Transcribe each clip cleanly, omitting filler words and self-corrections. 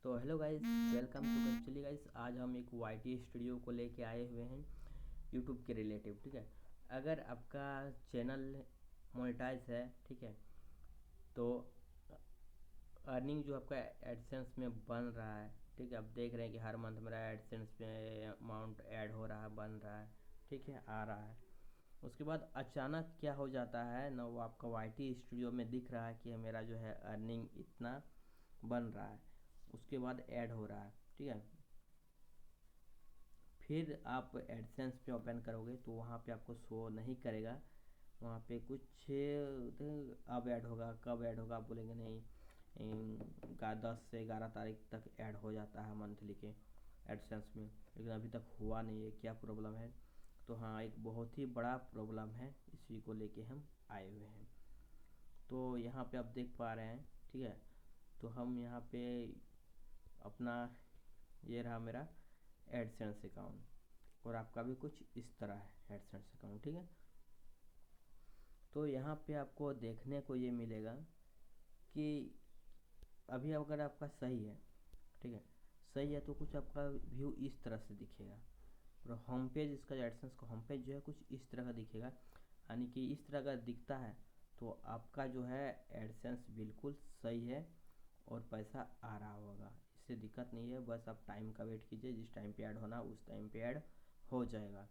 तो hello guys, welcome to. चलिए guys, आज हम एक वाईटी स्टूडियो को लेके आए हुए हैं यूट्यूब के रिलेटिव। ठीक है, अगर आपका चैनल मोनेटाइज है, ठीक है, तो अर्निंग जो आपका एडसेंस में बन रहा है, ठीक है, आप देख रहे हैं कि हर मंथ मेरा एडसेंस में अमाउंट ऐड हो रहा है, बन रहा है, ठीक है, आ रहा है। उसके बाद अचानक क्या हो जाता है ना, वो आपका वाईटी स्टूडियो में दिख रहा है कि मेरा जो है अर्निंग इतना बन रहा है, उसके बाद ऐड हो रहा है, ठीक है। फिर आप एडसेंस पे ओपन करोगे तो वहाँ पे आपको शो नहीं करेगा। वहाँ पे कुछ अब ऐड होगा, कब ऐड होगा, आप बोलेंगे नहीं, 10 से 11 तारीख तक ऐड हो जाता है मंथली के एडसेंस में, लेकिन अभी तक हुआ नहीं है। क्या प्रॉब्लम है? तो हाँ, एक बहुत ही बड़ा प्रॉब्लम है, इसी को लेके हम आए हुए हैं। तो यहाँ पे आप देख पा रहे हैं, ठीक है, तो हम यहाँ पे अपना, ये रहा मेरा एडसेंस अकाउंट, और आपका भी कुछ इस तरह है एडसेंस अकाउंट, ठीक है। तो यहाँ पे आपको देखने को ये मिलेगा कि अभी अगर आपका सही है, ठीक है, सही है, तो कुछ आपका व्यू इस तरह से दिखेगा, और होम पेज, इसका एडसेंस का होम पेज जो है कुछ इस तरह का दिखेगा। यानी कि इस तरह का दिखता है तो आपका जो है एडसेंस बिल्कुल सही है और पैसा आ रहा होगा, इससे दिक्कत नहीं है। बस आप टाइम का वेट कीजिए, जिस टाइम पे ऐड होना उस टाइम पे ऐड हो जाएगा।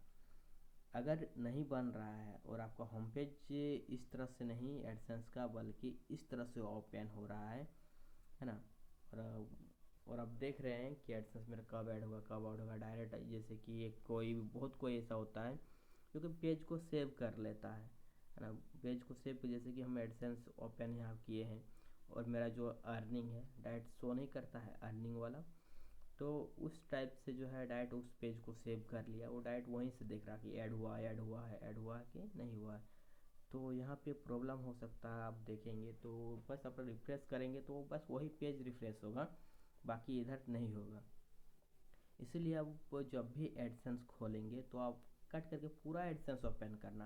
अगर नहीं बन रहा है और आपका होम पेज इस तरह से नहीं एडसेंस का, बल्कि इस तरह से ओपन हो रहा है ना, और आप देख रहे हैं कि एडसेंस मेरा कब ऐड होगा, कब ऐड होगा, डायरेक्ट, जैसे कि एक कोई ऐसा होता है जो कि पेज को सेव कर लेता है ना। पेज को सेव, जैसे कि हम एडसेंस ओपन यहाँ किए हैं और मेरा जो अर्निंग है डायरेक्ट शो नहीं करता है अर्निंग वाला, तो उस टाइप से जो है डायरेक्ट उस पेज को सेव कर लिया, वो डायरेक्ट वहीं से देख रहा कि ऐड हुआ, ऐड हुआ है, ऐड हुआ है कि नहीं हुआ है। तो यहाँ पे प्रॉब्लम हो सकता है, आप देखेंगे तो बस आप रिफ्रेश करेंगे तो बस वही पेज रिफ्रेश होगा, बाकी इधर नहीं होगा। इसीलिए आप जब भी एडसेंस खोलेंगे तो आप कट करके पूरा एडसेंस ओपन करना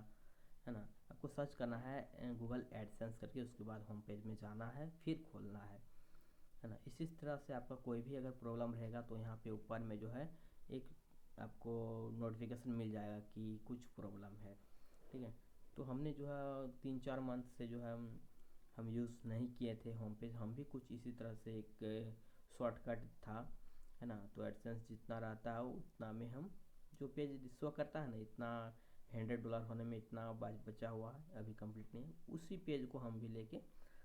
है ना। आपको सर्च करना है गूगल एडसेंस करके, उसके बाद होम पेज में जाना है, फिर खोलना है ना। इसी तरह से आपका कोई भी अगर प्रॉब्लम रहेगा तो यहाँ पे ऊपर में जो है एक आपको नोटिफिकेशन मिल जाएगा कि कुछ प्रॉब्लम है, ठीक है। तो हमने जो है 3-4 मंथ से जो है हम यूज़ नहीं किए थे होम पेज, हम भी कुछ इसी तरह से एक शॉर्टकट था, है ना। तो एडसेंस जितना रहता है उतना में हम, जो पेज शो करता है ना, इतना $100 होने में इतना बचा हुआ है, अभी कंप्लीट नहीं है, उसी पेज को हम भी लेके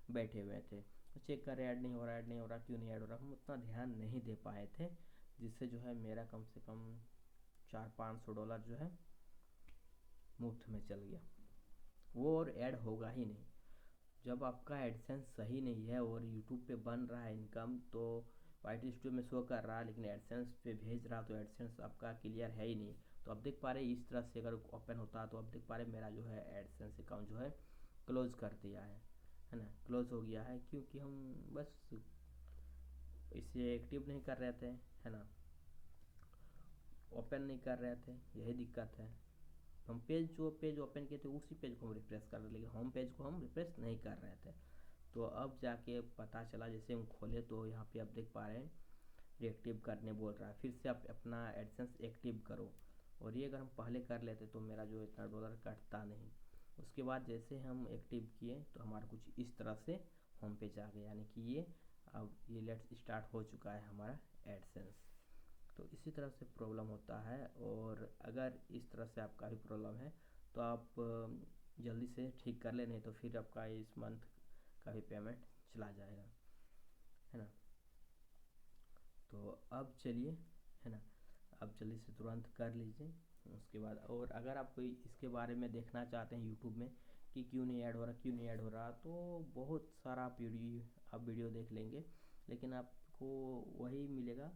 बैठे हुए थे। चेक कर ऐड नहीं हो रहा, ऐड नहीं हो रहा, क्यों नहीं ऐड हो रहा, हम उतना ध्यान नहीं दे पाए थे, जिससे जो है मेरा कम से कम $400-500 जो है मुफ्त में चल गया, वो और ऐड होगा ही नहीं। जब आपका एडसेंस सही नहीं है और यूट्यूब पे बन रहा है इनकम, तो वाईटी स्टूडियो में शो कर रहा है लेकिन एडसेंस पे भेज रहा, तो एडसेंस आपका क्लियर है ही नहीं। तो आप देख पा रहे हैं इस तरह से अगर ओपन होता तो आप देख पा रहे हैं मेरा जो है एडसेंस अकाउंट जो है क्लोज कर दिया है ना, क्लोज हो गया है, क्योंकि हम बस इसे एक्टिव नहीं कर रहे थे, है ना, ओपन नहीं कर रहे थे, यही दिक्कत है। हम जो पेज ओपन किए थे उसी पेज को हम रिफ्रेश कर रहे थे, लेकिन होम पेज को हम रिफ्रेश नहीं कर रहे थे। तो अब जाके पता चला, जैसे हम खोले तो यहाँ पे आप देख पा रहे हैं रिएक्टिव करने बोल रहा है, फिर से आप अपना एडसेंस एक्टिव करो। और ये अगर हम पहले कर लेते तो मेरा जो इतना डॉलर कटता नहीं। उसके बाद जैसे हम एक्टिव किए तो हमारा कुछ इस तरह से होम पेज आ गया, यानी कि ये अब ये लेट्स स्टार्ट हो चुका है हमारा एडसेंस। तो इसी तरह से प्रॉब्लम होता है, और अगर इस तरह से आपका भी प्रॉब्लम है तो आप जल्दी से ठीक कर ले, नहीं तो फिर आपका इस मंथ का भी पेमेंट चला जाएगा, है ना। तो अब चलिए, है ना, अब जल्दी से तुरंत कर लीजिए। उसके बाद, और अगर आप कोई इसके बारे में देखना चाहते हैं यूट्यूब में कि क्यों नहीं ऐड हो रहा, क्यों नहीं ऐड हो रहा, तो बहुत सारा आप वीडियो देख लेंगे, लेकिन आपको वही मिलेगा,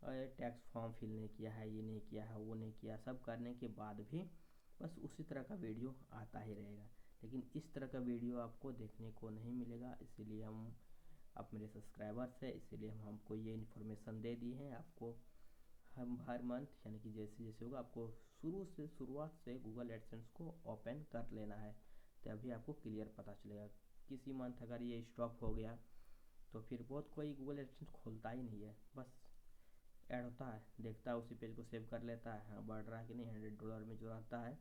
टैक्स फॉर्म फिल नहीं किया है, ये नहीं किया है, वो नहीं किया, सब करने के बाद भी बस उसी तरह का वीडियो आता ही रहेगा, लेकिन इस तरह का वीडियो आपको देखने को नहीं मिलेगा। इसीलिए हम, आप मेरे सब्सक्राइबर्स हैं, इसीलिए हम आपको ये इन्फॉर्मेशन दे दी है। आपको हम हर मंथ, यानी कि जैसे जैसे होगा, आपको शुरुआत से गूगल एडसेंस को ओपन कर लेना है, तभी आपको क्लियर पता चलेगा। किसी मंथ अगर ये स्टॉप हो गया तो फिर बहुत कोई गूगल एडसेंस खोलता ही नहीं है, बस ऐड होता है, देखता है, उसी पेज को सेव कर लेता है, हाँ बढ़ रहा है कि नहीं। $100 में जो रहता है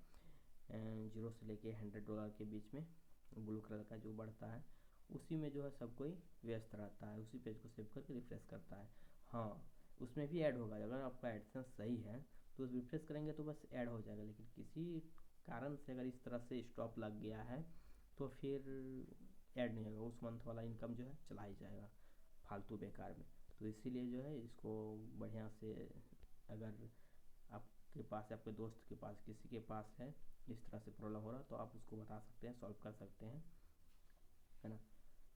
0 से लेके $100 के बीच में ब्लू कलर का जो बढ़ता है, उसी में जो है सब कोई व्यस्त रहता है, उसी पेज को सेव करके रिफ्रेश करता है। हाँ, उसमें भी ऐड होगा, अगर आपका एडसेंस सही है तो रिफ्रेश करेंगे तो बस ऐड हो जाएगा, लेकिन किसी कारण से अगर इस तरह से स्टॉप लग गया है तो फिर ऐड नहीं होगा, उस मंथ वाला इनकम जो है चला ही जाएगा फालतू बेकार में। तो इसीलिए जो है इसको बढ़िया से, अगर आपके पास, आपके दोस्त के पास, किसी के पास है इस तरह से प्रॉब्लम हो रहा तो आप उसको बता सकते हैं, सॉल्व कर सकते हैं, है ना।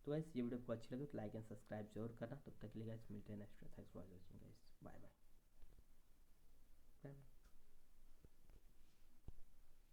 तो गाइस ये वीडियो आपको अच्छी लगी तो लाइक एंड सब्सक्राइब जरूर करना। तब तक के लिए गाइस मिलते हैं next. Thanks for watching guys, bye bye.